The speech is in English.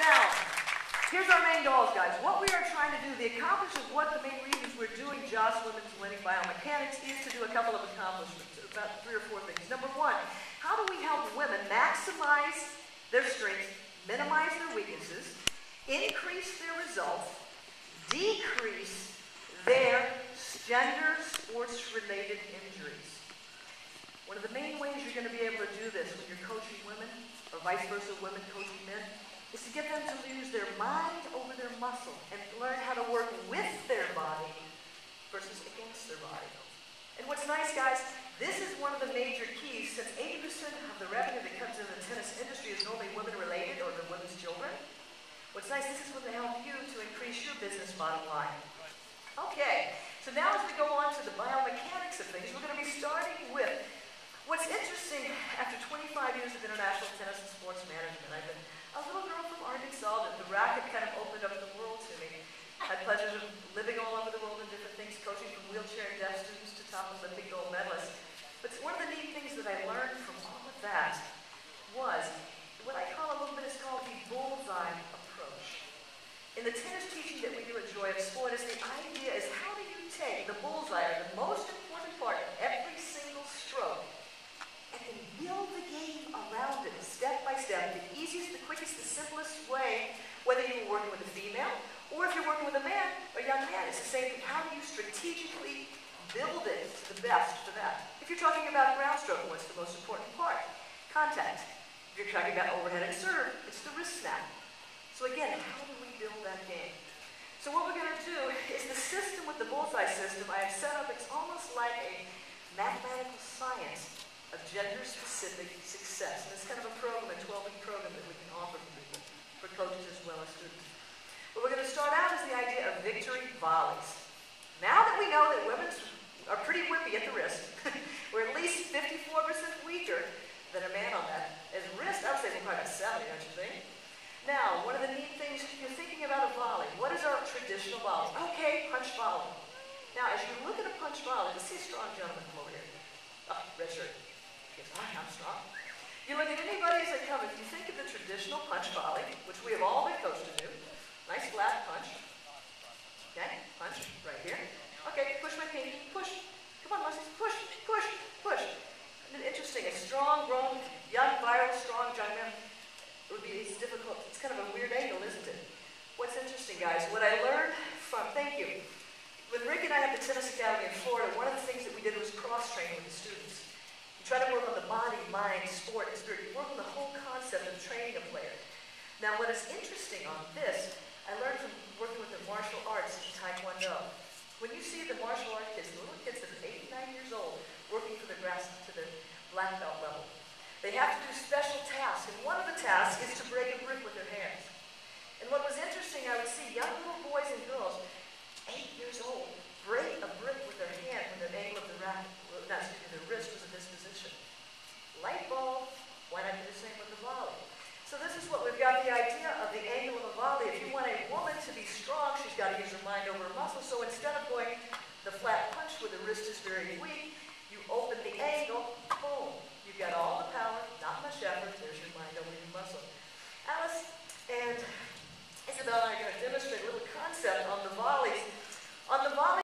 Now, here's our main goals, guys. What we are trying to do, the accomplishment, what the main reasons we're doing JOS Women's Winning Biomechanics is to do a couple of accomplishments, about 3 or 4 things. Number one, how do we help women maximize their strengths, minimize their weaknesses, increase their results, decrease their gender sports-related injuries? One of the main ways you're going to be able to do this when you're coaching women, or vice versa, women coaching men, is to get them to use their mind over their muscle and learn how to work with their body versus against their body. And what's nice, guys, this is one of the major keys, since 80% of the revenue that comes in the tennis industry is normally women-related or the women's children. What's nice, this is going to help you to increase your business bottom line. Okay, so now as we go on to the biomechanics of things, we're going to be starting with what's interesting. After 25 years of international tennis and sports management, I've been a little girl from Arkansas, that the racket kind of opened up the world to me. I had pleasures of living all over the world in different things, coaching from wheelchair and deaf students to top Olympic gold medalists. But one of the neat things that I learned from all of that was what I call a little bit is called the bullseye approach. In the tennis teaching that we do at Joy of Sport, the idea is how do you take the bullseye, or the most important part of every single stroke, and then build the game around it, step by step, the easiest, the quickest, the simplest way, whether you're working with a female, or if you're working with a man, or a young man, it's the same thing. How do you strategically build it to the best for that? If you're talking about ground stroke, what's the most important part? Contact. If you're talking about overhead and serve, it's the wrist snap. So again, how do we build that game? So what we're going to do is the system with the bullseye system I have set up, it's almost like a mathematical science of gender-specific success. And it's kind of a program, a 12-week program that we can offer to people, for coaches as well as students. But we're going to start out as the idea of victory volleys. Now that we know that women are pretty whippy at the wrist, we're at least 54% weaker than a man on that. As wrist, I would say we're probably about 70, don't you think? Now, one of the neat things, you're thinking about a volley. What is our traditional volley? Okay, punch volley. Now, as you look at a punch volley, let's see a strong gentleman come over here. Oh, red shirt. Yes, I'm strong. You look at anybody as they come, if you think of the traditional punch volley, which we have all been coached to do, nice flat punch. Okay, punch right here. Okay, push my pinky, push. Come on, Leslie, push, push, push. Isn't it interesting? A strong, grown, young, viral, strong young man. It's difficult. It's kind of a weird angle, isn't it? What's interesting, guys, what I learned from, thank you. When Rick and I had the Tennis Academy in Florida, one of the things that we did was cross-training with the students. You try to work on the body, mind, sport, and spirit. You work on the whole concept of training a player. Now, what is interesting on this, I learned from working with the martial arts in Taekwondo. When you see the martial art kids, the little kids that are 8, 9 years old, working for the black belt level, they have to do special tasks, and one of the tasks is to break a brick with their hands. And what was interesting, I would see young little boys and girls, 8 years old, break a brick with their hand when the angle of the racket, their wrist was in this position. Light bulb, why not do the same with the volley? So this is what we've got, the idea of the angle of a volley. If you want a woman to be strong, she's got to use her mind over her muscle. So instead of going the flat punch where the wrist is very weak, you open the angle, boom. You've got all the power, not much effort, there's your mind over your muscle. Alice and Isabel and I are going to demonstrate a little concept on the volleys. On the volley